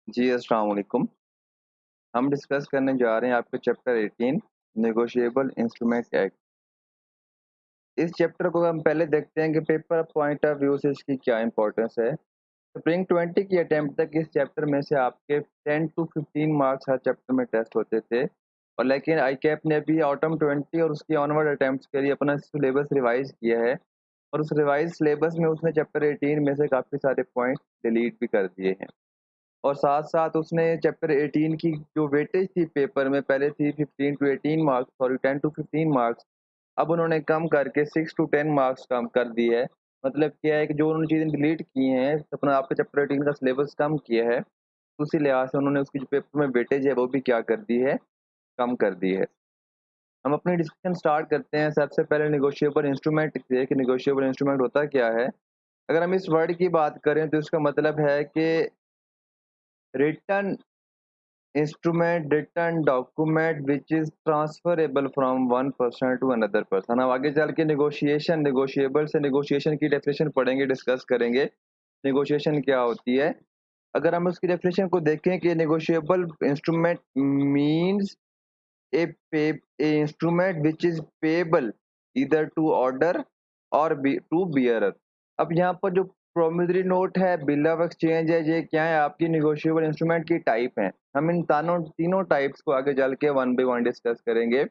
जी, अस्सलाम वालेकुम। हम डिस्कस करने जा रहे हैं आपके चैप्टर 18 नेगोशिएबल इंस्ट्रूमेंट एक्ट। इस चैप्टर को हम पहले देखते हैं कि पेपर पॉइंट ऑफ व्यू से इसकी क्या इंपॉर्टेंस है। स्प्रिंग 20 की अटेम्प्ट तक इस चैप्टर में से आपके 10 टू 15 मार्क्स हर चैप्टर में टेस्ट होते थे और लेकिन आईकैप ने अभी ऑटम 20 और उसकी ऑनवर्ड अटेम्प्ट्स के लिए अपना सिलेबस रिवाइज किया है और उस रिवाइज सिलेबस में उसने चैप्टर 18 में से काफ़ी सारे पॉइंट डिलीट भी कर दिए हैं। और साथ-साथ उसने चैप्टर 18 की जो वेटेज थी पेपर में पहले थी 15 to 18 marks sorry 10 to 15 marks, अब उन्होंने कम करके 6 टू 10 मार्क्स कम कर दी है। मतलब क्या है कि जो उन्होंने चीज़ें डिलीट की हैं, अपना आपका चैप्टर 18 का सिलेबस कम किया है, उसी लिहाज से उन्होंने उसकी जो पेपर में वेटेज है वो भी क्या कर दी है, कम कर दी है। हम अपनी डिस्कशन स्टार्ट करते हैं सबसे पहले नेगोशिएबल इंस्ट्रूमेंट से कि नेगोशिएबल इंस्ट्रूमेंट होता क्या है? अगर हम इस वर्ड की बात करें तो इसका मतलब है कि written instrument written document which is transferable from one person to another person. हम आगे चल के नेगोशिएबल से नेगोशिएशन की डेफिनेशन पढ़ेंगे, डिस्कस करेंगे नेगोशिएशन क्या होती है। अगर हम उसकी डेफिनेशन को देखें कि negotiable instrument means a pay a instrument which is payable either to order और टू बियरर। अब यहाँ पर जो प्रोमिसरी नोट है, बिल ऑफ एक्सचेंज है, ये क्या है आपकी नेगोशिएबल इंस्ट्रूमेंट की टाइप है। हम इन तीनों टाइप्स को आगे चल के वन बाय वन डिस्कस करेंगे।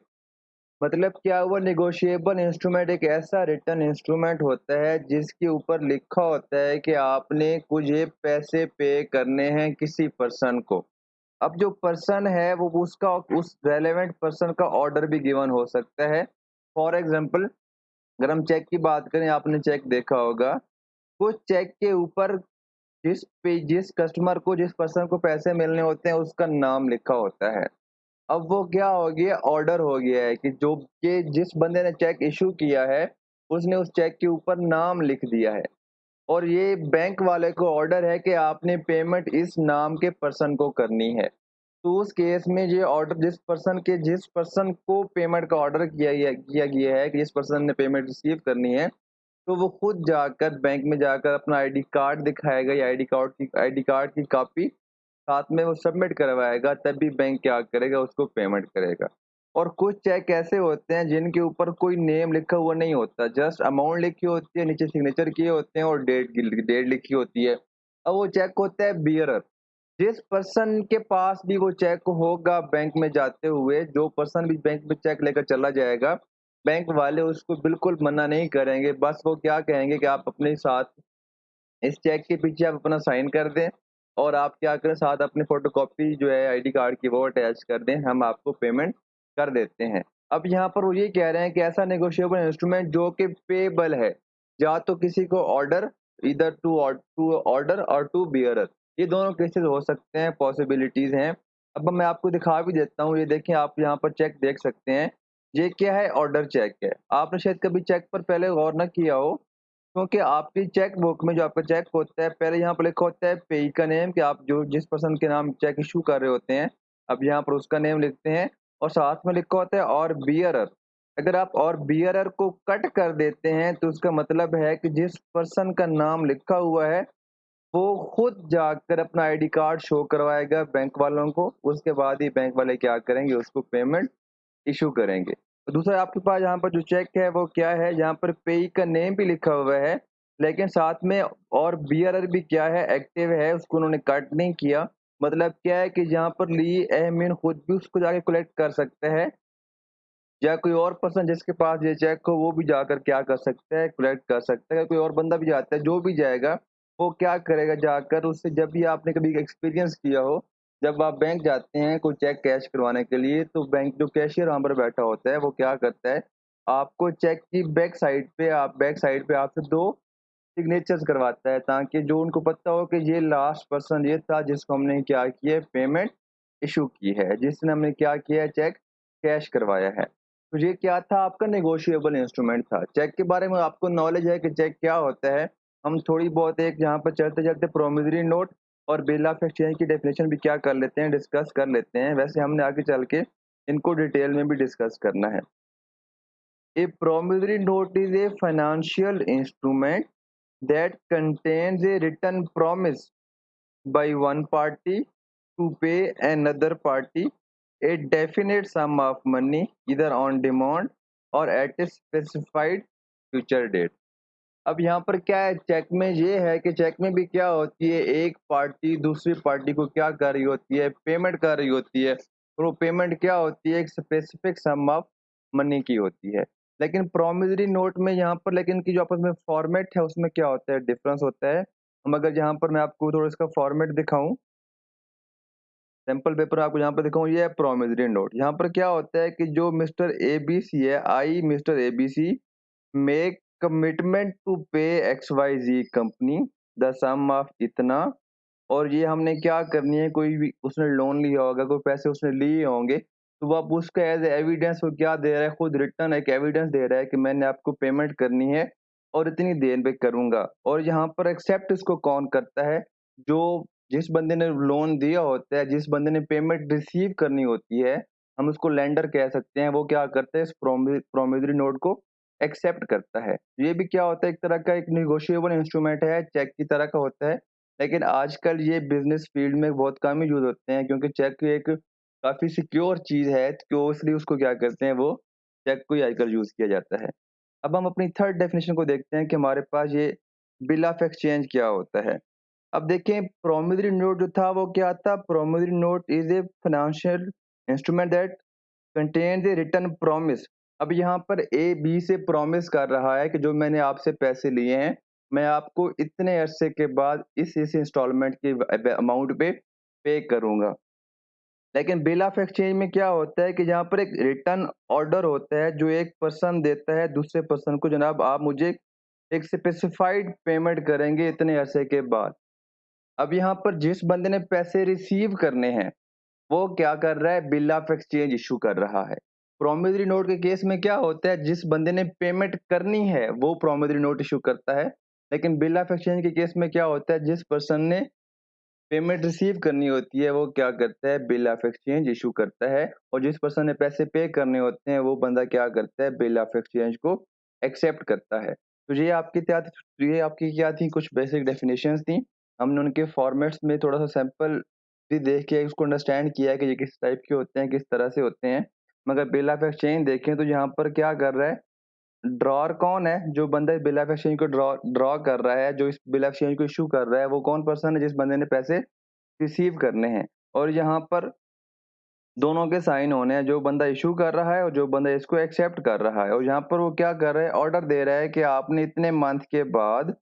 मतलब क्या हुआ, नेगोशिएबल इंस्ट्रूमेंट एक ऐसा रिटन इंस्ट्रूमेंट होता है जिसके ऊपर लिखा होता है कि आपने कुछ ये पैसे पे करने हैं किसी पर्सन को। अब जो पर्सन है वो उसका उस रेलेवेंट पर्सन का ऑर्डर भी गिवन हो सकता है। फॉर एग्जांपल अगर हम चेक की बात करें, आपने चेक देखा होगा, कुछ चेक के ऊपर जिस कस्टमर को जिस पर्सन को पैसे मिलने होते हैं उसका नाम लिखा होता है। अब वो क्या हो गया, ऑर्डर हो गया है कि जो कि जिस बंदे ने चेक इशू किया है उसने उस चेक के ऊपर नाम लिख दिया है और ये बैंक वाले को ऑर्डर है कि आपने पेमेंट इस नाम के पर्सन को करनी है। तो उस केस में ये ऑर्डर जिस पर्सन को पेमेंट का ऑर्डर किया गया है कि जिस पर्सन ने पेमेंट रिसीव करनी है, तो वो खुद जाकर बैंक में जाकर अपना आईडी कार्ड दिखाएगा या आईडी कार्ड की कॉपी साथ में वो सबमिट करवाएगा, तभी बैंक क्या करेगा, उसको पेमेंट करेगा। और कुछ चेक ऐसे होते हैं जिनके ऊपर कोई नेम लिखा हुआ नहीं होता, जस्ट अमाउंट लिखी होती है, नीचे सिग्नेचर किए होते हैं और डेट लिखी होती है। अब वो चेक होता है बियरर। जिस पर्सन के पास भी वो चेक होगा बैंक में जाते हुए, जो पर्सन भी बैंक में चेक लेकर चला जाएगा, बैंक वाले उसको बिल्कुल मना नहीं करेंगे। बस वो क्या कहेंगे कि आप अपने साथ इस चेक के पीछे आप अपना साइन कर दें और आप क्या करें, साथ अपनी फोटोकॉपी जो है आईडी कार्ड की वो अटैच कर दें, हम आपको पेमेंट कर देते हैं। अब यहाँ पर वो ये कह रहे हैं कि ऐसा नेगोशिएबल इंस्ट्रूमेंट जो कि पेएबल है, या तो किसी को ऑर्डर, ईदर टू ऑर्डर और टू बियरर, ये दोनों केसेस हो सकते हैं, पॉसिबिलिटीज हैं। अब मैं आपको दिखा भी देता हूँ, ये देखिए आप यहाँ पर चेक देख सकते हैं। ये क्या है, ऑर्डर चेक है। आपने शायद कभी चेक पर पहले गौर ना किया हो, क्योंकि आपकी चेक बुक में जो आपका चेक होता है, पहले यहाँ पर लिखा होता है पेई का नेम कि आप जो जिस पर्सन के नाम चेक इश्यू कर रहे होते हैं, अब यहाँ पर उसका नेम लिखते हैं और साथ में लिखा होता है और बियरर। अगर आप और बियरर को कट कर देते हैं तो उसका मतलब है कि जिस पर्सन का नाम लिखा हुआ है वो खुद जाकर अपना आईडी कार्ड शो करवाएगा बैंक वालों को, उसके बाद ही बैंक वाले क्या करेंगे, उसको पेमेंट इश्यू करेंगे। तो दूसरा आपके पास यहाँ पर जो चेक है वो क्या है, जहाँ पर पेई का नेम भी लिखा हुआ है, लेकिन साथ में और बियरर भी क्या है, एक्टिव है, उसको उन्होंने कट नहीं किया। मतलब क्या है कि जहाँ पर ली एमिन खुद भी उसको जाके कलेक्ट कर सकता है, या कोई और पर्सन जिसके पास ये चेक हो वो भी जाकर क्या कर सकता है, कलेक्ट कर सकता है। कोई और बंदा भी जाता है, जो भी जाएगा वो क्या करेगा, जाकर उससे, जब भी आपने कभी एक्सपीरियंस किया हो, जब आप बैंक जाते हैं कोई चेक कैश करवाने के लिए, तो बैंक जो कैशियर वहाँ पर बैठा होता है वो क्या करता है, आपको चेक की बैक साइड पे आपसे 2 सिग्नेचर्स करवाता है, ताकि जो उनको पता हो कि ये लास्ट पर्सन ये था जिसको हमने क्या किया है, पेमेंट इश्यू की है, जिसने हमने क्या किया है, चेक कैश करवाया है। तो ये क्या था, आपका नेगोशिएबल इंस्ट्रूमेंट था। चेक के बारे में आपको नॉलेज है कि चेक क्या होता है। हम थोड़ी बहुत एक यहाँ पर चलते-चलते प्रोमिसरी नोट और बिल ऑफ एक्सचेंज की डेफिनेशन भी क्या कर लेते हैं, डिस्कस कर लेते हैं। वैसे हमने आगे चल के इनको डिटेल में भी डिस्कस करना है। A promissory note is a financial instrument that contains a written promise by one party to pay another party a definite sum of money either on demand or at a specified future date. अब यहाँ पर क्या है, check में ये है कि check में भी क्या होती है, एक पार्टी दूसरी पार्टी को क्या कर रही होती है, पेमेंट कर रही होती है, और वो पेमेंट क्या होती है, एक स्पेसिफिक सम ऑफ मनी की होती है। लेकिन प्रोमिसरी नोट में यहाँ पर लेकिन की जो आपस में फॉर्मेट है उसमें क्या होता है, डिफरेंस होता है। हम अगर यहाँ पर मैं आपको थोड़ा इसका फॉर्मेट दिखाऊं, सैंपल पेपर आपको यहाँ पर दिखाऊं, ये है प्रोमिसरी नोट। यहाँ पर क्या होता है कि जो मिस्टर एबीसी है, I mister ABC make commitment to pay X Y Z company the sum of इतना, और ये हमने क्या करनी है, कोई भी उसने लोन लिया होगा, कोई पैसे उसने लिए होंगे, तो वो अब उसका एज एविडेंस वो क्या दे रहा है, खुद रिटर्न एक एविडेंस दे रहा है कि मैंने आपको पेमेंट करनी है और इतनी देर में करूंगा। और यहाँ पर एक्सेप्ट इसको कौन करता है, जो जिस बंदे ने लोन दिया होता है, जिस बंदे ने पेमेंट रिसीव करनी होती है, हम उसको लेंडर कह सकते हैं, वो क्या करता है, इस प्रोमिसरी नोट को एक्सेप्ट करता है। ये भी क्या होता है, एक तरह का एक निगोशिएबल इंस्ट्रूमेंट है, चेक की तरह का होता है। लेकिन आजकल ये बिजनेस फील्ड में बहुत कम ही यूज होते हैं, क्योंकि चेक एक काफी सिक्योर चीज है, तो इसलिए उसको क्या करते हैं, वो चेक को ही आजकल यूज किया जाता है। अब हम अपनी थर्ड डेफिनेशन को देखते हैं कि हमारे पास ये बिल ऑफ एक्सचेंज क्या होता है। अब देखें, प्रोमिसरी नोट जो था वो क्या था, promissory note is a financial instrument that contain the return promise. अब यहाँ पर ए बी से प्रॉमिस कर रहा है कि जो मैंने आपसे पैसे लिए हैं, मैं आपको इतने अरसे के बाद इस इंस्टॉलमेंट के अमाउंट पे करूंगा। लेकिन बिल ऑफ एक्सचेंज में क्या होता है कि जहाँ पर एक रिटर्न ऑर्डर होता है जो एक पर्सन देता है दूसरे पर्सन को, जनाब आप मुझे एक स्पेसिफाइड पेमेंट करेंगे इतने अरसे के बाद। अब यहाँ पर जिस बंदे ने पैसे रिसीव करने हैं, वो क्या कर रहा है, बिल ऑफ एक्सचेंज इशू कर रहा है। प्रोमिसरी नोट के केस में क्या होता है, जिस बंदे ने पेमेंट करनी है वो प्रोमिसरी नोट इशू करता है। लेकिन बिल ऑफ एक्सचेंज के केस में क्या होता है, जिस पर्सन ने पेमेंट रिसीव करनी होती है वो क्या करता है, बिल ऑफ एक्सचेंज इशू करता है, और जिस पर्सन ने पैसे पे करने होते हैं वो बंदा क्या करता है, बिल ऑफ एक्सचेंज को एक्सेप्ट करता है। तो ये आपकी क्या थी, कुछ बेसिक डेफिनेशंस थी। हमने उनके फॉर्मेट्स में थोड़ा सा सैंपल भी देख के उसको अंडरस्टैंड किया है कि ये किस टाइप के होते हैं, किस तरह से होते हैं। मगर बिल ऑफ एक्सचेंज देखें तो यहाँ पर क्या कर रहा है, ड्रॉर कौन है, जो बंदा बिल ऑफ एक्सचेंज को ड्रॉ ड्रॉ कर रहा है, जो इस बिल ऑफ एक्सचेंज को इशू कर रहा है, वो कौन पर्सन है, जिस बंदे ने पैसे रिसीव करने हैं। और यहाँ पर दोनों के साइन होने हैं, जो बंदा इशू कर रहा है और जो बंदा इसको एक्सेप्ट कर रहा है। और यहाँ पर वो क्या कर रहा है, ऑर्डर दे रहा है कि आपने इतने मंथ के बाद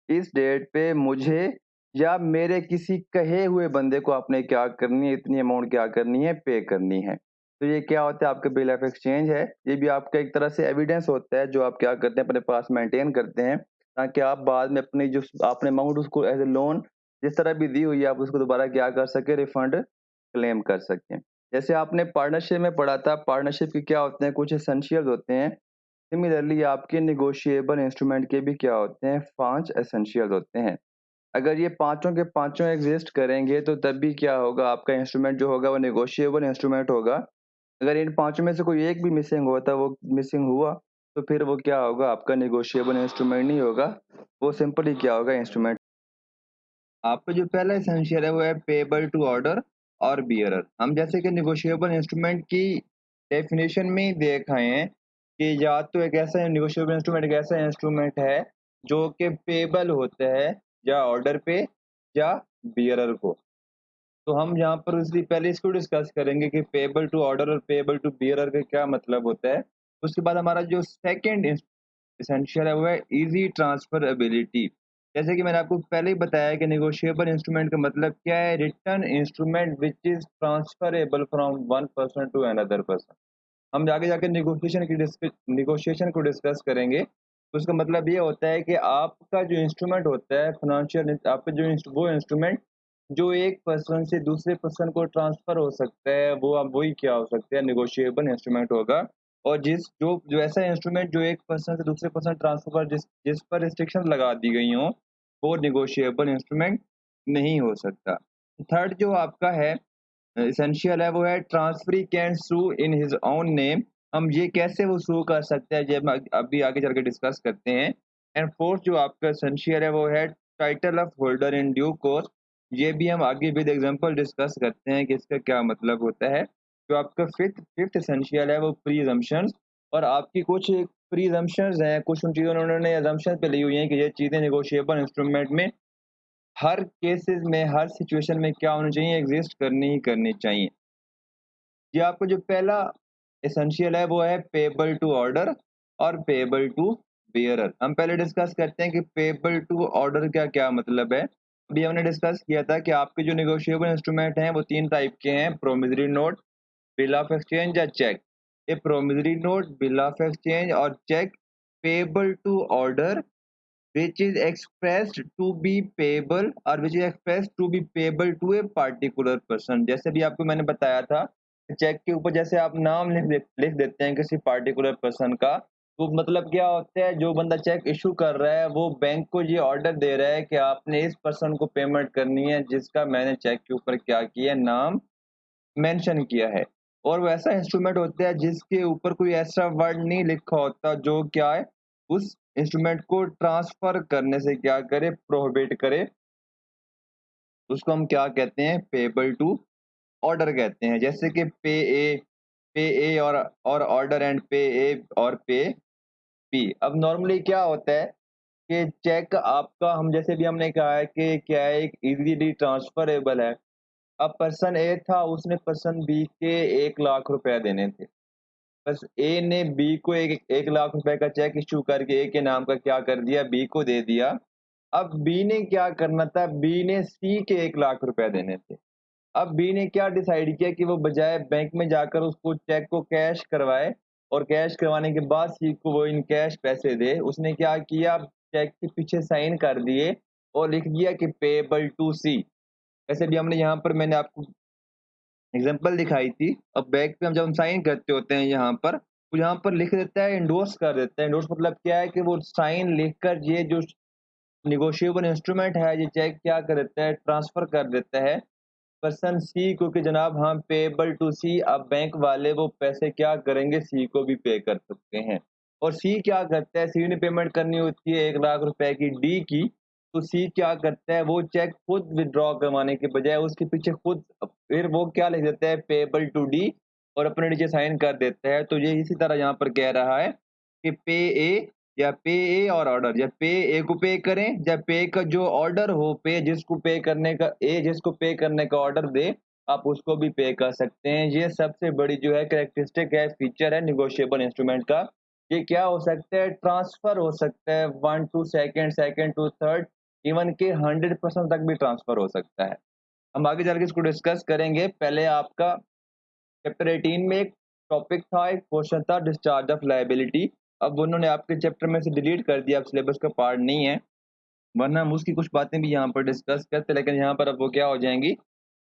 इस डेट पे मुझे या मेरे किसी कहे हुए बंदे को आपने क्या करनी है, इतनी अमाउंट क्या करनी है, पे करनी है। तो ये क्या होता है, आपके बिल ऑफ एक्सचेंज है। ये भी आपका एक तरह से एविडेंस होता है जो आप क्या करते हैं, अपने पास मेंटेन करते हैं, ताकि आप बाद में अपनी जो आपने अमाउंट उसको एज ए लोन जिस तरह भी दी हुई है, आप उसको दोबारा क्या कर सके, रिफंड क्लेम कर सकें। जैसे आपने पार्टनरशिप में पढ़ा था, पार्टनरशिप के क्या होते हैं, कुछ एसेंशियल्स होते हैं। सिमिलरली आपके नेगोशिएबल इंस्ट्रूमेंट के भी क्या होते हैं, 5 एसेंशियल्स होते हैं। अगर ये पाँचों के पाँचों एग्जिस्ट करेंगे तो तब भी क्या होगा, आपका इंस्ट्रूमेंट जो होगा वो नेगोशिएबल इंस्ट्रूमेंट होगा। अगर इन पाँचों में से कोई एक भी मिसिंग होता, वो मिसिंग हुआ, तो फिर वो क्या होगा, आपका नेगोशिएबल इंस्ट्रूमेंट नहीं होगा, वो सिंपली क्या होगा, इंस्ट्रूमेंट। आपका जो पहला एसेंशियल है वो है पेएबल टू ऑर्डर और बियरर। हम जैसे कि नेगोशिएबल इंस्ट्रूमेंट की डेफिनेशन में ही देख आए हैं कि या तो एक ऐसा नेगोशिएबल इंस्ट्रूमेंट एक ऐसा इंस्ट्रूमेंट है जो कि पेएबल होता है या ऑर्डर पे या बियरर को। तो हम यहाँ पर इसलिए पहले इसको डिस्कस करेंगे कि पेएबल टू ऑर्डर और पेएबल टू बियरर का क्या मतलब होता है। उसके बाद हमारा जो सेकंड एसेंशियल है वो है इजी ट्रांसफरएबिलिटी। जैसे कि मैंने आपको पहले ही बताया कि नेगोशिएबल इंस्ट्रूमेंट का मतलब क्या है, return instrument which is transferable from one person to another person. हम आगे जाके नेगोशिएशन को डिस्कस करेंगे, तो उसका मतलब ये होता है कि आपका जो इंस्ट्रूमेंट होता है फाइनेंशियल, आपका वो इंस्ट्रूमेंट जो एक पर्सन से दूसरे पर्सन को ट्रांसफर हो सकता है, वो अब वही क्या हो सकता है, नेगोशिएबल इंस्ट्रूमेंट होगा। और जो ऐसा इंस्ट्रूमेंट जो एक पर्सन से दूसरे पर्सन ट्रांसफर पर जिस जिस पर रिस्ट्रिक्शन लगा दी गई हों, वो नेगोशिएबल इंस्ट्रूमेंट नहीं हो सकता। थर्ड जो आपका है एसेंशियल है वो है transferee can sue in his own name. हम ये कैसे वो सू कर सकते हैं, ये हम अभी आगे चल के डिस्कस करते हैं। एंड फोर्थ जो आपका एसेंशियल है वो है title of holder in due course. ये भी हम आगे विद एग्जांपल डिस्कस करते हैं कि इसका क्या मतलब होता है। जो आपका फिफ्थ फिफ्थ एसेंशियल है वो प्री-अज़म्पशंस, और आपकी कुछ प्री-अज़म्पशंस हैं, कुछ उन चीज़ों उन्होंने अज़म्पशन पे ली हुई हैं कि ये चीज़ें नेगोशिएबल इंस्ट्रूमेंट में हर केसेस में, हर सिचुएशन में क्या होनी चाहिए, एग्ज़िस्ट करनी ही करनी चाहिए। ये आपको जो पहला एसेंशियल है वो है पेएबल टू ऑर्डर और पेएबल टू बियरर। हम पहले डिस्कस करते हैं कि पेएबल टू ऑर्डर का क्या मतलब है। अभी हमने डिस्कस किया था कि आपके जो नेगोशिएबल इंस्ट्रूमेंट हैं वो 3 टाइप के हैं, promissory note, bill of exchange या चेक। ये promissory note, bill of exchange और cheque payable to order which is expressed to be payable और which is expressed to be payable to a particular person। जैसे भी आपको मैंने बताया था, चेक के ऊपर जैसे आप नाम लिख देते हैं किसी पार्टिकुलर पर्सन का, तो मतलब क्या होता है, जो बंदा चेक इशू कर रहा है वो बैंक को ये ऑर्डर दे रहा है कि आपने इस पर्सन को पेमेंट करनी है जिसका मैंने चेक के ऊपर क्या किया है, नाम मेंशन किया है। और वो ऐसा इंस्ट्रूमेंट होता है जिसके ऊपर कोई ऐसा वर्ड नहीं लिखा होता जो क्या है, उस इंस्ट्रूमेंट को ट्रांसफर करने से क्या करे, प्रोहिबिट करे। उसको हम क्या कहते हैं, पेएबल टू ऑर्डर कहते हैं। जैसे कि पे ए और ऑर्डर एंड पे ए और पे बी। अब नॉर्मली क्या होता है कि चेक आपका, हम जैसे भी हमने कहा है कि क्या है, एक इजीली ट्रांसफरेबल है। अब पर्सन ए था, उसने पर्सन बी के 1 लाख रुपए देने थे। बस ए ने बी को एक 1 लाख रुपए का चेक इश्यू करके ए के नाम का क्या कर दिया, बी को दे दिया। अब बी ने क्या करना था, बी ने सी के 1 लाख रुपए देने थे। अब बी ने क्या डिसाइड किया कि वो बजाय बैंक में जाकर उसको चेक को कैश करवाए और कैश करवाने के बाद सी को वो इन कैश पैसे दे, उसने क्या किया, चेक के पीछे साइन कर दिए और लिख दिया कि पेएबल टू सी। वैसे भी हमने यहाँ पर, मैंने आपको एग्जांपल दिखाई थी। अब बैक पे हम जब हम साइन करते होते हैं यहाँ पर, तो यहाँ पर लिख देता है, एंडोर्स कर देता है। एंडोर्स मतलब क्या है कि वो साइन लिखकर ये जो नेगोशिएबल इंस्ट्रूमेंट है, ये चेक क्या कर देता है, ट्रांसफर कर देता है पर्सन सी को कि जनाब हाँ, पेएबल टू सी। अब बैंक वाले वो पैसे क्या करेंगे, सी को भी पे कर सकते हैं। और सी क्या करता है, सी ने पेमेंट करनी होती है 1 लाख रुपए की डी की, तो सी क्या करता है, वो चेक खुद विथड्रॉ करवाने के बजाय उसके पीछे खुद फिर वो क्या लिख देता है, पेएबल टू डी, और अपने नीचे साइन कर देता है। तो ये इसी तरह यहाँ पर कह रहा है कि पे ए या पे ए और ऑर्डर, या पे ए को पे करें या पे का जो ऑर्डर हो, पे जिसको पे करने का, ए जिसको पे करने का ऑर्डर दे, आप उसको भी पे कर सकते हैं। ये सबसे बड़ी जो है कैरेक्टरिस्टिक है, फीचर है नेगोशिएबल इंस्ट्रूमेंट का। ये क्या हो सकता है, ट्रांसफर हो सकता है 1 to second, second to third, even के 100% तक भी ट्रांसफर हो सकता है। हम आगे चल के इसको डिस्कस करेंगे। पहले आपका चैप्टर 18 में एक टॉपिक था, एक क्वेश्चन था, डिस्चार्ज ऑफ लायबिलिटी। अब उन्होंने आपके चैप्टर में से डिलीट कर दिया, अब सिलेबस का पार्ट नहीं है, वरना हम उसकी कुछ बातें भी यहाँ पर डिस्कस करते, लेकिन यहाँ पर अब वो क्या हो जाएंगी,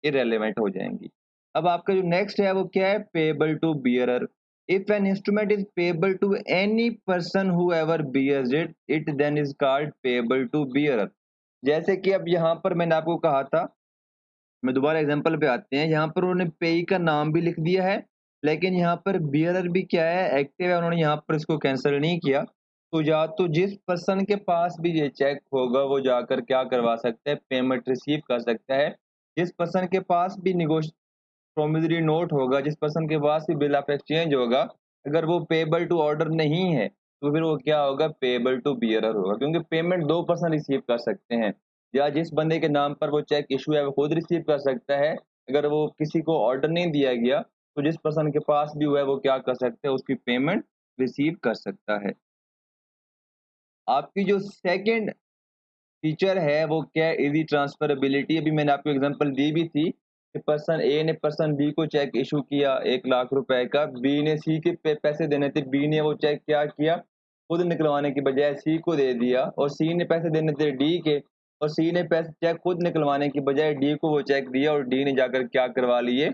इररेलेवेंट हो जाएंगी। अब आपका जो नेक्स्ट है वो क्या है, payable to bearer. If an instrument is payable to any person whoever bears it, it then is called payable to bearer. जैसे कि अब यहाँ पर मैंने आपको कहा था, मैं दोबारा एग्जांपल पे आते हैं, यहाँ पर उन्होंने पेई का नाम भी लिख दिया है, लेकिन यहाँ पर बियरर भी क्या है, एक्टिव है, उन्होंने यहाँ पर इसको कैंसिल नहीं किया। तो या तो जिस पर्सन के पास भी ये चेक होगा वो जाकर क्या करवा सकता है, पेमेंट रिसीव कर सकता है। जिस पर्सन के पास भी प्रोमिसरी नोट होगा, जिस पर्सन के पास भी बिल ऑफ एक्सचेंज होगा, अगर वो पेएबल टू ऑर्डर नहीं है, तो फिर वो क्या होगा, पेएबल टू बियरर होगा, क्योंकि पेमेंट 2 पर्सन रिसीव कर सकते हैं। या जिस बंदे के नाम पर वो चेक इशू है वो खुद रिसीव कर सकता है। अगर वो किसी को ऑर्डर नहीं दिया गया, तो जिस पर्सन के पास भी हुआ है वो क्या कर सकते हैं, उसकी पेमेंट रिसीव कर सकता है। आपकी जो सेकंड फीचर है वो क्या है, इजी ट्रांसफरेबिलिटी। अभी मैंने आपको एग्जांपल दी भी थी कि पर्सन ए ने पर्सन बी को चेक इशू किया 1 लाख रुपए का, बी ने सी के पैसे देने थे, बी ने वो चेक क्या किया, खुद निकलवाने की बजाय सी को दे दिया, और सी ने पैसे देने थे डी के, और सी ने पैसे चेक खुद निकलवाने की बजाय डी को वो चेक दिया, और डी ने जाकर क्या करवा लिए,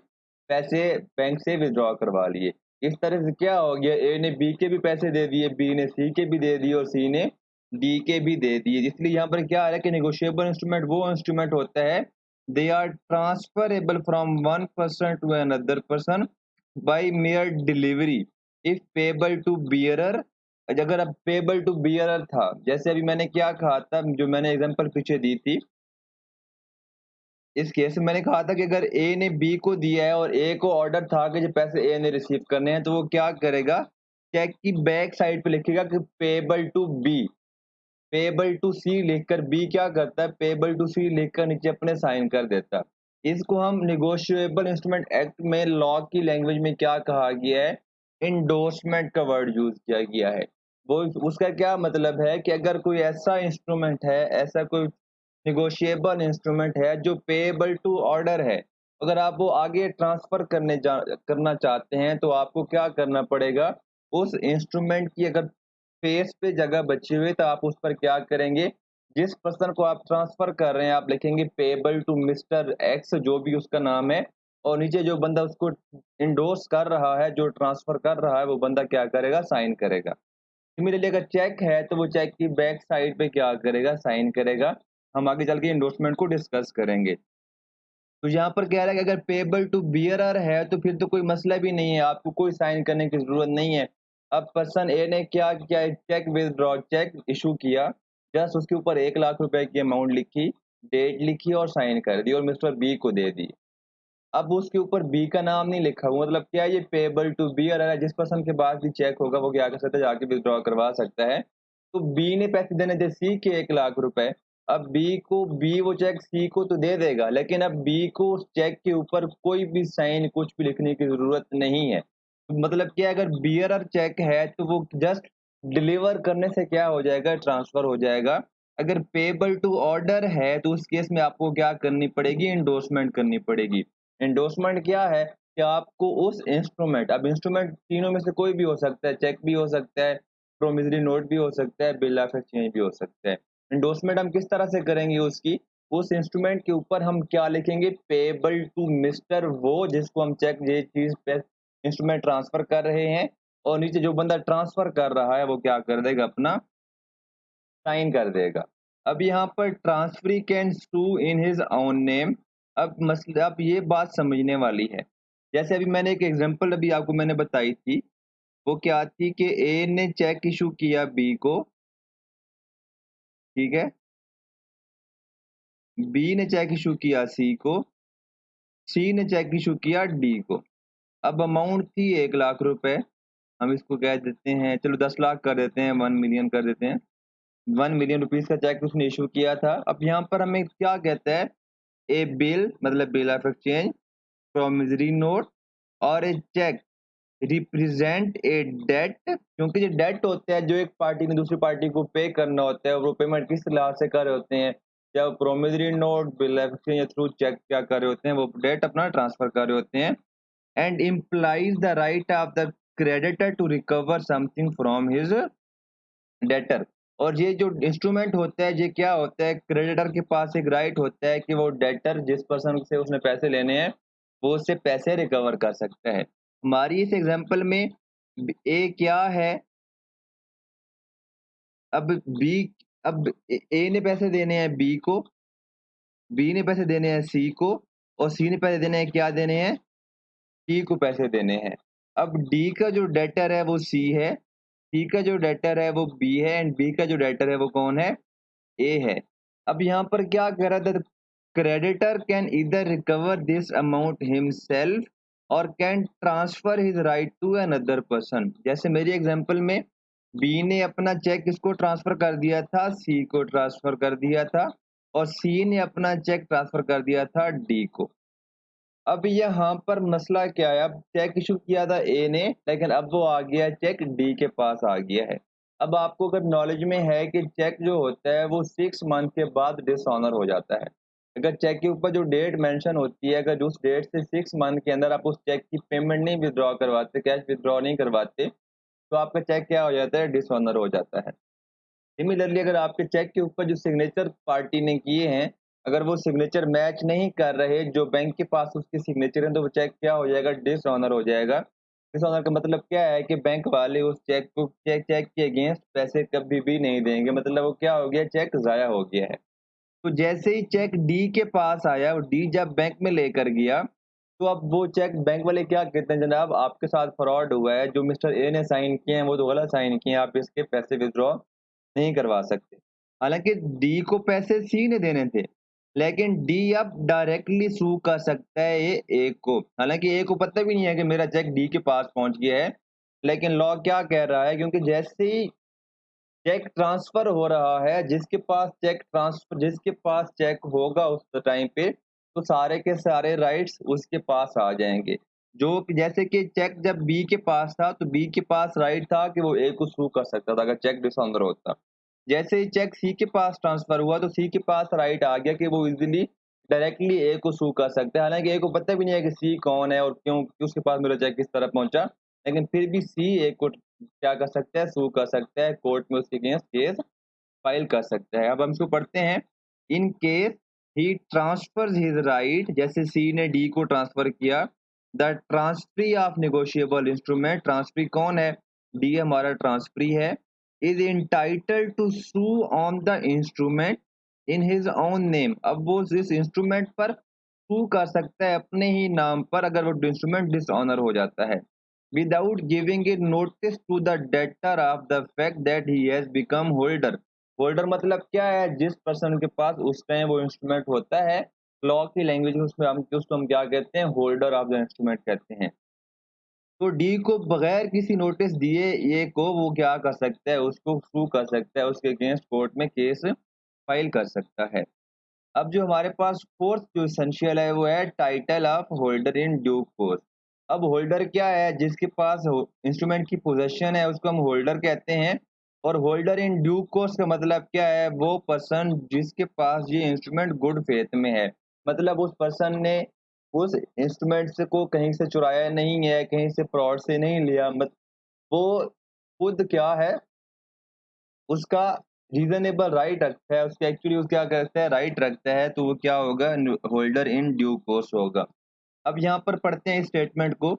पैसे बैंक से विथड्रॉ करवा लिए। इस तरह से क्या हो गया, ए ने बी के भी पैसे दे दिए, बी ने सी के भी दे दिए और सी ने डी के भी दे दिए। इसलिए यहाँ पर क्या आ रहा है कि नेगोशिएबल इंस्ट्रूमेंट वो इंस्ट्रूमेंट होता है, they are transferable from one person to another person by mere delivery if payable to bearer. अगर अब पेएबल टू बियरर था, जैसे अभी मैंने क्या कहा था, जो मैंने एग्जांपल पीछे दी थी इस केस में मैंने कहा था कि अगर ए ने बी को दिया है और ए को ऑर्डर था कि जो पैसे ए ने रिसीव करने हैं, तो वो क्या करेगा, चेक की बैक साइड पे लिखेगा कि payable to B. Payable to C लिखकर बी क्या करता है, पेएबल टू सी लिखकर नीचे अपने साइन कर देता है। इसको हम नेगोशिएबल इंस्ट्रूमेंट एक्ट में लॉ की लैंग्वेज में क्या कहा गया है, इंडोर्समेंट का वर्ड यूज किया गया है। वो उसका क्या मतलब है कि अगर कोई ऐसा इंस्ट्रूमेंट है, ऐसा कोई नेगोशिएबल इंस्ट्रूमेंट है जो पेएबल टू ऑर्डर है, अगर आप वो आगे ट्रांसफर करना चाहते हैं, तो आपको क्या करना पड़ेगा, उस इंस्ट्रूमेंट की अगर फेस पे जगह बची हुई है, तो आप उस पर क्या करेंगे, जिस पर्सन को आप ट्रांसफर कर रहे हैं, आप लिखेंगे पेएबल टू मिस्टर एक्स, जो भी उसका नाम है, और नीचे जो बंदा उसको इंडोर्स कर रहा है, जो ट्रांसफर कर रहा है, वो बंदा क्या करेगा, साइन करेगा। सिमिलरली अगर चेक है, तो वो चेक की बैक साइड पे क्या करेगा, साइन करेगा। हम आगे चल के एंडोर्समेंट को डिस्कस करेंगे। तो यहाँ पर कह रहा है कि अगर पेएबल टू बियरर है, तो फिर तो कोई मसला भी नहीं है, आपको कोई साइन करने की ज़रूरत नहीं है। अब पर्सन ए ने क्या किया, एक चेक विथड्रॉ चेक इश्यू किया, जस्ट उसके ऊपर 1 लाख रुपए की अमाउंट लिखी, डेट लिखी और साइन कर दी और मिस्टर बी को दे दी। अब उसके ऊपर बी का नाम नहीं लिखा हुआ, मतलब क्या ये पेएबल टू बी, और अगर जिस पर्सन के पास भी चेक होगा वो क्या कर सकता है, जाके विथड्रॉ करवा सकता है। तो बी ने पैसे देने थे सी के 1 लाख रुपए। अब बी वो चेक सी को तो दे देगा, लेकिन अब बी को उस चेक के ऊपर कोई भी साइन कुछ भी लिखने की ज़रूरत नहीं है। तो मतलब क्या है, अगर बियरर चेक है तो वो जस्ट डिलीवर करने से क्या हो जाएगा, ट्रांसफर हो जाएगा। अगर पेएबल टू ऑर्डर है, तो उस केस में आपको क्या करनी पड़ेगी, एंडोर्समेंट करनी पड़ेगी। एंडोर्समेंट क्या है कि आपको उस इंस्ट्रूमेंट, अब इंस्ट्रूमेंट तीनों में से कोई भी हो सकता है, चेक भी हो सकता है, प्रोमिसरी नोट भी हो सकता है, बिल ऑफ एक्सचेंज भी हो सकता है। एंडोर्समेंट हम किस तरह से करेंगे उसकी, उस इंस्ट्रूमेंट के ऊपर हम क्या लिखेंगे, पेएबल टू मिस्टर वो जिसको हम चेक ये चीज़ पे इंस्ट्रूमेंट ट्रांसफर कर रहे हैं, और नीचे जो बंदा ट्रांसफर कर रहा है वो क्या कर देगा, अपना साइन कर देगा। अब यहाँ पर transferee can sue in his own name. अब ये बात समझने वाली है। जैसे अभी मैंने एक एग्जांपल अभी आपको मैंने बताई थी, वो क्या थी कि ए ने चेक इशू किया बी को, ठीक है? बी ने चेक इशू किया सी को, सी ने चेक इशू किया डी को। अब अमाउंट थी 1 लाख रुपए, हम इसको कह देते हैं, चलो 10 लाख कर देते हैं, 1 मिलियन कर देते हैं। 1 मिलियन रुपीज़ का चेक उसने इशू किया था। अब यहाँ पर हमें क्या कहता है, ए बिल मतलब bill of exchange, promissory note और ए चेक रिप्रेजेंट ए डेट, क्योंकि जो डेट होता है, जो एक पार्टी ने दूसरी पार्टी को पे करना होता है, वो पेमेंट किस लिहाज से कर रहे होते हैं, या promissory note, bill of exchange या थ्रू चेक क्या कर रहे होते हैं, वो डेट अपना ट्रांसफर कर रहे होते हैं। And implies the right of the creditor to recover something from his debtor. और ये जो इंस्ट्रूमेंट होता है, ये क्या होता है, क्रेडिटर के पास एक राइट होता है कि वो डेटर जिस पर्सन से उसने पैसे लेने हैं, वो उससे पैसे रिकवर कर सकता है। हमारी इस एग्जांपल में ए क्या है, अब बी, अब ए ने पैसे देने हैं बी को, बी ने पैसे देने हैं सी को, और सी ने पैसे देने हैं, क्या देने हैं, डी को पैसे देने हैं। अब डी का जो डेटर है वो सी है, सी का जो डेटर है वो बी है, एंड बी का जो डेटर है वो कौन है, ए है। अब यहाँ पर क्या कह रहा था, creditor can either recover this amount himself और can transfer his right to another person. जैसे मेरी एग्जांपल में बी ने अपना चेक किसको ट्रांसफर कर दिया था, सी को ट्रांसफर कर दिया था, और सी ने अपना चेक ट्रांसफर कर दिया था डी को। अब यहाँ पर मसला क्या है, अब चेक इशू किया था ए ने, लेकिन अब वो आ गया चेक डी के पास आ गया है। अब आपको अगर नॉलेज में है कि चेक जो होता है वो 6 मंथ के बाद डिसऑनर हो जाता है। अगर चेक के ऊपर जो डेट मेंशन होती है, अगर उस डेट से 6 मंथ के अंदर आप उस चेक की पेमेंट नहीं विथड्रॉ करवाते, कैश विथड्रॉ नहीं करवाते, तो आपका चेक क्या हो जाता है, डिसऑनर हो जाता है। सिमिलरली अगर आपके चेक के ऊपर जो सिग्नेचर पार्टी ने किए हैं, अगर वो सिग्नेचर मैच नहीं कर रहे जो बैंक के पास उसके सिग्नेचर हैं, तो वो चेक क्या हो जाएगा, डिसऑनर हो जाएगा। डिसऑनर का मतलब क्या है कि बैंक वाले उस चेक को चेक चेक के अगेंस्ट पैसे कभी भी नहीं देंगे, मतलब वो क्या हो गया, चेक ज़ाया हो गया है। तो जैसे ही चेक डी के पास आया और डी जब बैंक में लेकर गया, तो अब वो चेक बैंक वाले क्या कहते हैं, जनाब आपके साथ फ्रॉड हुआ है, जो मिस्टर ए ने साइन किए हैं वो तो गलत साइन किए हैं, आप इसके पैसे विथड्रॉ नहीं करवा सकते। हालाँकि डी को पैसे सी ने देने थे, लेकिन डी अब डायरेक्टली सू कर सकता है ये ए को, हालांकि ए को पता भी नहीं है कि मेरा चेक डी के पास पहुंच गया है, लेकिन लॉ क्या कह रहा है, क्योंकि जैसे ही चेक ट्रांसफर हो रहा है, जिसके पास चेक होगा उस टाइम पे, तो सारे के सारे राइट्स उसके पास आ जाएंगे। जो कि जैसे कि चेक जब बी के पास था, तो बी के पास राइट था कि वो ए को सू कर सकता था अगर चेक डिसऑनर होता। जैसे ही चेक सी के पास ट्रांसफर हुआ, तो सी के पास राइट आ गया कि वो इजीली डायरेक्टली ए को सू कर सकते हैं, हालांकि ए को पता भी नहीं है कि सी कौन है और क्यों उसके पास मेरा चेक किस तरह पहुंचा, लेकिन फिर भी सी ए को क्या कर सकता है, सू कर सकता है, कोर्ट में उसके अगेंस्ट केस फाइल कर सकता है। अब हम इसको पढ़ते हैं। In case he transfers his right, जैसे सी ने डी को ट्रांसफर किया, the transferee of negotiable instrument, transferee कौन है, डी हमारा ट्रांसफरी है, is entitled to sue on the instrument in his own name. अब वो इस इंस्ट्रूमेंट पर सू कर सकता है अपने ही नाम पर अगर वो इंस्ट्रूमेंट डिसऑनर हो जाता है, without giving it notice to the debtor of the fact that he has become holder. Holder मतलब क्या है, जिस पर्सन के पास उस टाइम वो इंस्ट्रूमेंट होता है, लॉ की लैंग्वेज में उसमें हम उसको हम क्या कहते हैं, होल्डर ऑफ द इंस्ट्रूमेंट कहते हैं। तो डी को बगैर किसी नोटिस दिए ए को वो क्या कर सकता है, उसको सू कर सकता है, उसके अगेंस्ट कोर्ट में केस फाइल कर सकता है। अब जो हमारे पास फोर्थ जो एसेंशियल है वो है title of holder in due course. अब होल्डर क्या है, जिसके पास इंस्ट्रूमेंट की पोजेशन है उसको हम होल्डर कहते हैं। और होल्डर इन ड्यू कोर्स का मतलब क्या है, वो पर्सन जिसके पास ये इंस्ट्रूमेंट गुड फेथ में है, मतलब उस पर्सन ने उस इंस्ट्रूमेंट से को कहीं से चुराया नहीं है, कहीं से फ्रॉड से नहीं लिया, मत वो खुद क्या है, उसका रीजनेबल राइट रखता है, उसका एक्चुअली उसका क्या करता है, राइट रखता है, तो वो क्या होगा, होल्डर इन ड्यू कोर्स होगा। अब यहाँ पर पढ़ते हैं स्टेटमेंट को।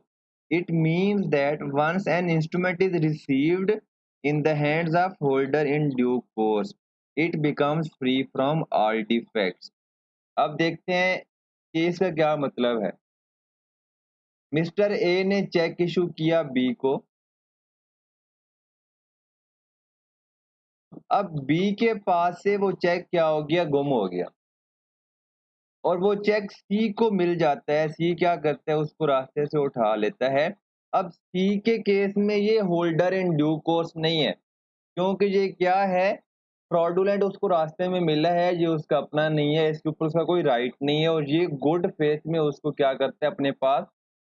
It means that once an instrument is received in the hands of holder in due course, it becomes free from all defects. अब देखते हैं कि इसका क्या मतलब है। मिस्टर ए ने चेक इशू किया बी को, अब बी के पास से वो चेक क्या हो गया, गुम हो गया, और वो चेक सी को मिल जाता है। सी क्या करता है, उसको रास्ते से उठा लेता है। अब सी के केस में ये होल्डर इन ड्यू कोर्स नहीं है, क्योंकि ये क्या है, फ्रॉडुलेंट उसको रास्ते में मिला है, ये उसका अपना नहीं है, इसके ऊपर उसका कोई राइट नहीं है, और ये गुड फेथ में उसको क्या करता है, अपने पास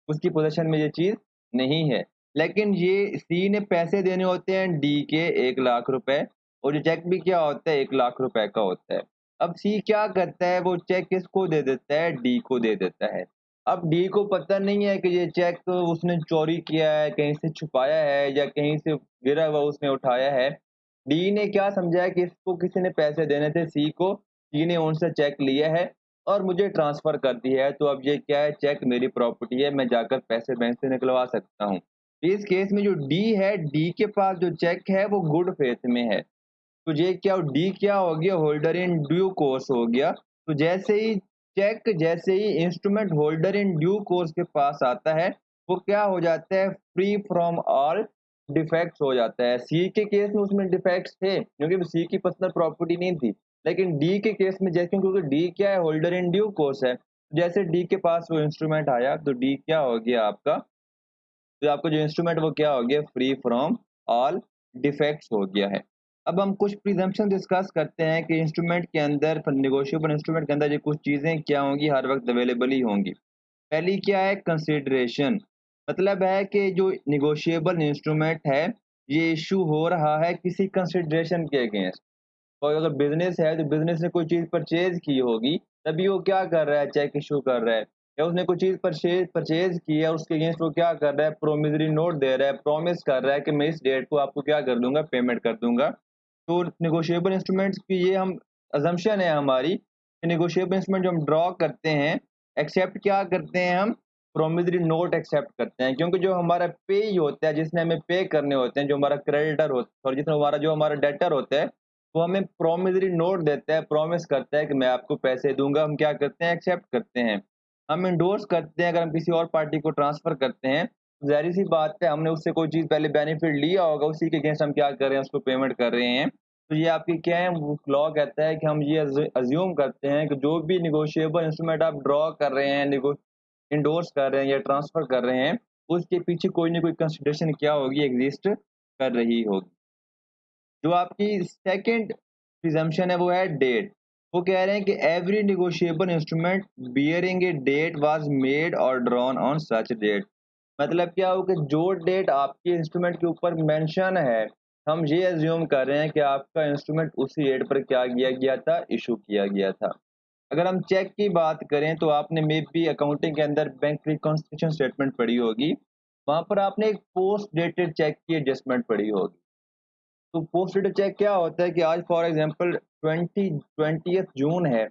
उसकी पोजीशन में ये चीज नहीं है। लेकिन ये सी ने पैसे देने होते हैं डी के 1 लाख रुपए, और ये चेक भी क्या होता है, 1 लाख रुपए का होता है। अब सी क्या करता है, वो चेक किसको दे देता है, डी को दे देता है। अब डी को पता नहीं है कि ये चेक तो उसने चोरी किया है, कहीं से छुपाया है, या कहीं से गिरा हुआ उसने उठाया है। डी ने क्या समझा है कि इसको किसी ने पैसे देने थे सी को, सी ने उनसे चेक लिया है और मुझे ट्रांसफर कर दिया है, तो अब ये क्या है, चेक मेरी प्रॉपर्टी है, मैं जाकर पैसे बैंक से निकलवा सकता हूँ। इस केस में जो डी है, डी के पास जो चेक है वो गुड फेथ में है, तो ये क्या, डी क्या हो गया, होल्डर इन ड्यू कोर्स हो गया। तो जैसे ही instrument holder in due course के पास आता है, वो क्या हो जाता है, फ्री फ्रॉम ऑल डिफेक्ट्स हो जाता है। सी के केस में उसमें डिफेक्ट्स थे क्योंकि सी की पर्सनल प्रॉपर्टी नहीं थी, लेकिन डी के केस में जैसे, क्योंकि डी क्या है, होल्डर इन ड्यू कोर्स है, जैसे डी के पास वो इंस्ट्रूमेंट आया, तो डी क्या हो गया आपका, तो आपका जो इंस्ट्रूमेंट वो क्या हो गया, फ्री फ्रॉम ऑल डिफेक्ट्स हो गया है। अब हम कुछ प्रिजम्पशन डिस्कस करते हैं कि इंस्ट्रूमेंट के अंदर, नेगोशिएबल इंस्ट्रूमेंट के अंदर ये कुछ चीज़ें क्या होंगी, हर वक्त अवेलेबल ही होंगी। पहली क्या है, कंसिडरेशन, मतलब है कि जो निगोशिएबल इंस्ट्रूमेंट है, ये इशू हो रहा है किसी कंसिडरेशन के अगेंस्ट। और अगर बिजनेस है, तो बिजनेस ने कोई चीज़ परचेज की होगी, तभी वो क्या कर रहा है, चेक इशू कर रहा है, या उसने कोई चीज़ परचेज परचेज की है, उसके अगेंस्ट वो क्या कर रहा है, प्रोमिसरी नोट दे रहा है, प्रॉमिस कर रहा है कि मैं इस डेट को आपको क्या कर दूंगा, पेमेंट कर दूंगा। तो नेगोशिएबल इंस्ट्रूमेंट्स की ये हम अजम्पशन है हमारी कि नेगोशिएबल इंस्ट्रूमेंट जो हम ड्रॉ करते हैं, एक्सेप्ट क्या करते हैं, हम प्रोमिसरी नोट एक्सेप्ट करते हैं, क्योंकि जो हमारा पे ही होता है, जिसने हमें पे करने होते हैं, जो हमारा क्रेडिटर होता है, और जिसने हमारा जो हमारा डेटर होता है, वो हमें प्रोमिसरी नोट देता है, प्रॉमिस करता है कि मैं आपको पैसे दूंगा, हम क्या करते हैं, एक्सेप्ट करते हैं। हम इंडोर्स करते हैं, अगर हम किसी और पार्टी को ट्रांसफर करते हैं, तो ज़ाहिर सी बात है, हमने उससे कोई चीज़ पहले बेनिफिट लिया होगा, उसी के अगेंस्ट हम क्या कर रहे हैं, उसको पेमेंट कर रहे हैं। तो ये आपकी क्या है, वो लॉ कहता है कि हम ये अज्यूम करते हैं कि जो भी निगोशिएबल इंस्ट्रूमेंट आप ड्रॉ कर रहे हैं, इंडोर्स कर रहे हैं या ट्रांसफर कर रहे हैं, उसके पीछे कोई ना कोई कंसिडरेशन क्या होगी, एग्जिस्ट कर रही होगी। जो आपकी सेकंड प्रिजम्पशन है वो है डेट। वो कह रहे हैं कि every negotiable instrument bearing a date was made और ड्रॉन ऑन सच डेट। मतलब क्या हो कि जो डेट आपके इंस्ट्रूमेंट के ऊपर मेंशन है, हम ये अज्यूम कर रहे हैं कि आपका इंस्ट्रूमेंट उसी डेट पर क्या किया गया था, इशू किया गया था। अगर हम चेक की बात करें तो आपने मे बी अकाउंटिंग के अंदर बैंक रिकॉन्स्टिट्यूशन स्टेटमेंट पढ़ी होगी, वहां पर आपने एक पोस्ट डेटेड चेक की एडजस्टमेंट पढ़ी होगी। तो पोस्ट डेटेड चेक क्या होता है कि आज फॉर एग्जांपल 20th जून है,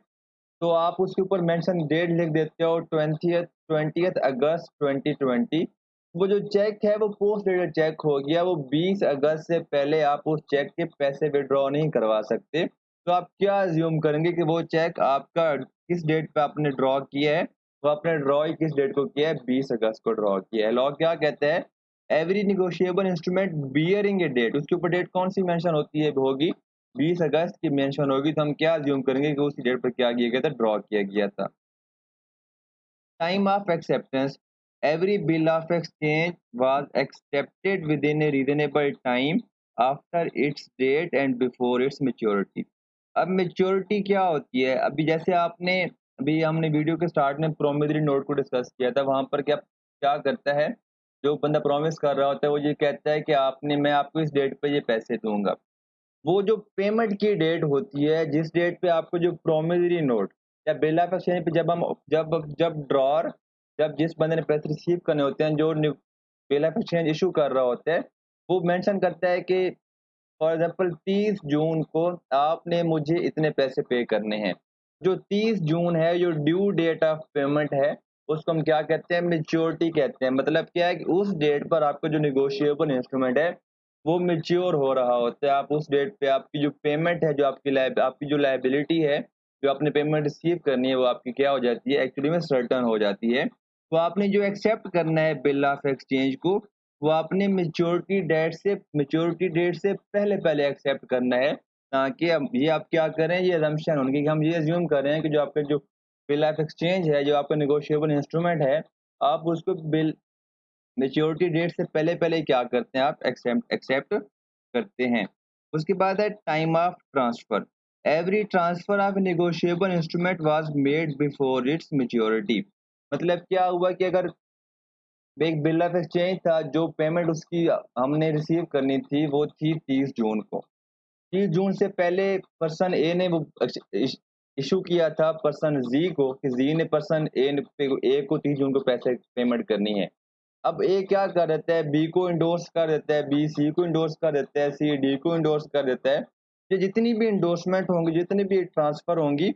तो आप उसके ऊपर मेंशन डेट लिख देते हो 20th अगस्त 2020। वो जो चेक है वो पोस्ट डेटेड चेक हो गया, वो 20 अगस्त से पहले आप उस चेक के पैसे विड्रॉ नहीं करवा सकते। तो आप क्या अज्यूम करेंगे कि वो चेक आपका किस डेट पे आपने ड्रॉ किया है, वो आपने ड्रॉ ही किस डेट को किया है, 20 अगस्त को ड्रॉ किया है। लॉ क्या कहता है, every negotiable instrument bearing a date, उसके ऊपर डेट कौन सी मेंशन होती है, होगी 20 अगस्त की मेंशन होगी, तो हम क्या अज्यूम करेंगे कि उसी डेट पर क्या किया गया था, ड्रॉ किया गया था। Time of acceptance, every bill of exchange was accepted within a reasonable time after its date and before its maturity. अब मैच्योरिटी क्या होती है, अभी जैसे आपने अभी हमने वीडियो के स्टार्ट में प्रोमिसरी नोट को डिस्कस किया था, वहां पर क्या क्या करता है, जो बंदा प्रॉमिस कर रहा होता है वो ये कहता है कि आपने मैं आपको इस डेट पे ये पैसे दूंगा। वो जो पेमेंट की डेट होती है, जिस डेट पे आपको जो प्रोमिसरी नोट या बिल ऑफ एक्सचेंज पे जब हम जब जब ड्रॉर जब जिस बंदे ने पैसे रिसीव करने होते हैं, जो बिल ऑफ एक्सचेंज इशू कर रहा होता है, वो मेंशन करता है कि फॉर एग्जांपल 30 जून को आपने मुझे इतने पैसे पे करने हैं। जो 30 जून है, जो ड्यू डेट ऑफ पेमेंट है, उसको हम क्या कहते हैं, मैच्योरिटी कहते हैं। मतलब क्या है कि उस डेट पर आपका जो नेगोशिएबल इंस्ट्रूमेंट है वो मैच्योर हो रहा होता है। आप उस डेट पे आपकी जो पेमेंट है, जो आपकी जो लायबिलिटी है, जो आपने पेमेंट रिसीव करनी है, वो आपकी क्या हो जाती है, एक्चुअली में सर्टेन हो जाती है। तो आपने जो एक्सेप्ट करना है बिल ऑफ एक्सचेंज को, वो आपने मैच्योरिटी डेट से पहले एक्सेप्ट करना है, ताकि अब ये आप क्या करें, ये असम्पशन होगी कि हम ये अज्यूम कर रहे हैं कि जो आपका जो बिल ऑफ एक्सचेंज है, जो आपका नेगोशिएबल इंस्ट्रूमेंट है, आप उसको बिल मैच्योरिटी डेट से पहले क्या करते हैं, आप एक्सेप्ट एक्सेप्ट करते हैं। उसके बाद है time of transfer. Every transfer of negotiable instrument was made before its maturity. मतलब क्या हुआ कि अगर एक बिल ऑफ एक्सचेंज था, जो पेमेंट उसकी हमने रिसीव करनी थी वो थी 30 जून को। 30 जून से पहले पर्सन ए ने वो इशू किया था पर्सन जी को, कि जी ने पर्सन ए को 30 जून को पैसे पेमेंट करनी है। अब ए क्या कर देता है, बी को इंडोर्स कर देता है, बी सी को इंडोर्स कर देता है, सी डी को इंडोर्स कर देता है। ये जितनी भी इंडोर्समेंट होंगी, जितनी भी ट्रांसफर होंगी,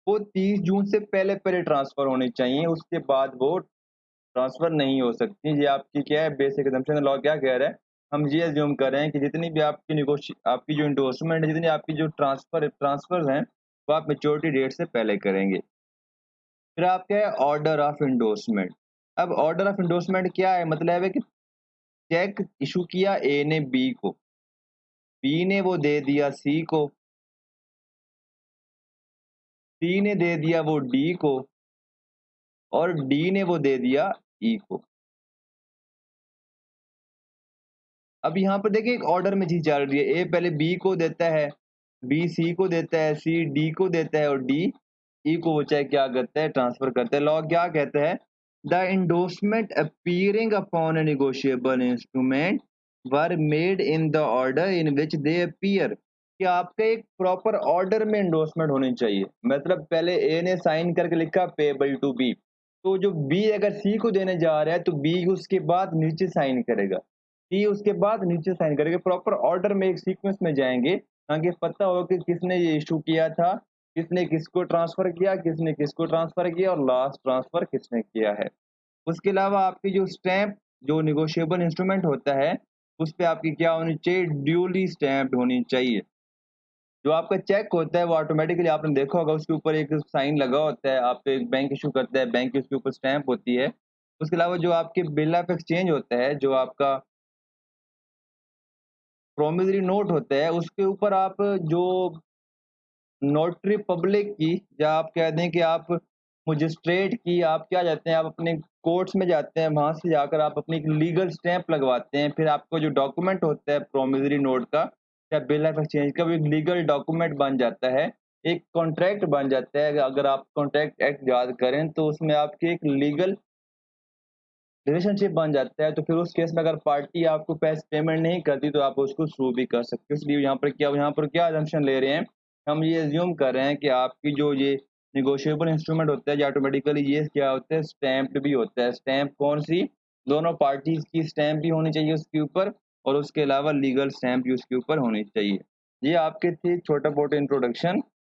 वो 30 जून से पहले ट्रांसफर होनी चाहिए, उसके बाद वो ट्रांसफर नहीं हो सकती। ये आपकी क्या है, बेसिक असम्पशन लॉ क्या कह रहा है, हम ये अज्यूम कर रहे हैं कि जितनी भी आपकी जो इंडोर्समेंट है, जितनी आपकी जो ट्रांसफर हैं, वो आप मैच्योरिटी डेट से पहले करेंगे। फिर आपका है ऑर्डर ऑफ इंडोर्समेंट। अब ऑर्डर ऑफ इंडोर्समेंट क्या है, मतलब है कि चेक इशू किया ए ने बी को, बी ने वो दे दिया सी को, सी ने दे दिया वो डी को, और डी ने वो दे दिया ई को। अब यहाँ पर देखिए एक ऑर्डर में चीज चल रही है, ए पहले बी को देता है, बी सी को देता है, सी डी को देता है, और डी ई को वो चाहे क्या करता है, ट्रांसफर करता है। लॉ क्या कहता है, the endorsement appearing upon A negotiable instrument were made in the order in which they appear. कि आपका एक प्रॉपर ऑर्डर में इंडोर्समेंट होनी चाहिए। मतलब पहले ए ने साइन करके लिखा पेबल टू बी, तो जो बी अगर सी को देने जा रहा है तो बी उसके बाद नीचे साइन करेगा, सी उसके बाद नीचे साइन करेंगे, प्रॉपर ऑर्डर में एक सीक्वेंस में जाएंगे, ताकि पता हो कि किसने ये इशू किया था, किसने किसको ट्रांसफर किया, किसने किसको ट्रांसफर किया, और लास्ट ट्रांसफर किसने किया है। उसके अलावा आपकी जो स्टैंप, जो निगोशिएबल इंस्ट्रूमेंट होता है, उस पे आपकी क्या होनी चाहिए, ड्यूली स्टैम्प्ड होनी चाहिए। जो आपका चेक होता है वो ऑटोमेटिकली आपने देखा होगा, उसके ऊपर एक साइन लगा होता है, आपको एक बैंक इशू करता है, बैंक की उसके ऊपर स्टैंप होती है। उसके अलावा जो आपके बिल ऑफ एक्सचेंज होता है, जो आपका प्रोमिसरी नोट होता है उसके ऊपर आप जो नोटरी पब्लिक की, या आप कह दें कि आप मजिस्ट्रेट की, आप क्या जाते हैं, आप अपने कोर्ट्स में जाते हैं, वहाँ से जाकर आप अपनी एक लीगल स्टैंप लगवाते हैं। फिर आपको जो डॉक्यूमेंट होता है प्रोमिसरी नोट का या बिल ऑफ एक्सचेंज का, वो एक लीगल डॉक्यूमेंट बन जाता है, एक कॉन्ट्रैक्ट बन जाता है। अगर आप कॉन्ट्रैक्ट एक्ट याद करें तो उसमें आपकी एक लीगल रिलेशनशिप बन जाता है। तो फिर उस केस में अगर पार्टी आपको पैसे पेमेंट नहीं करती तो आप उसको सू भी कर सकते हो। इसलिए यहाँ पर क्या अजम्पशन ले रहे हैं, हम ये अज्यूम कर रहे हैं कि आपकी जो ये नेगोशिएबल इंस्ट्रूमेंट होता है, ये ऑटोमेटिकली ये क्या होता है, स्टैम्प्ड भी होता है। स्टैम्प कौन सी, दोनों पार्टीज की स्टैम्प भी होनी चाहिए उसके ऊपर, और उसके अलावा लीगल स्टैम्प भी उसके ऊपर होनी चाहिए। ये आपके थे छोटा मोटा इंट्रोडक्शन।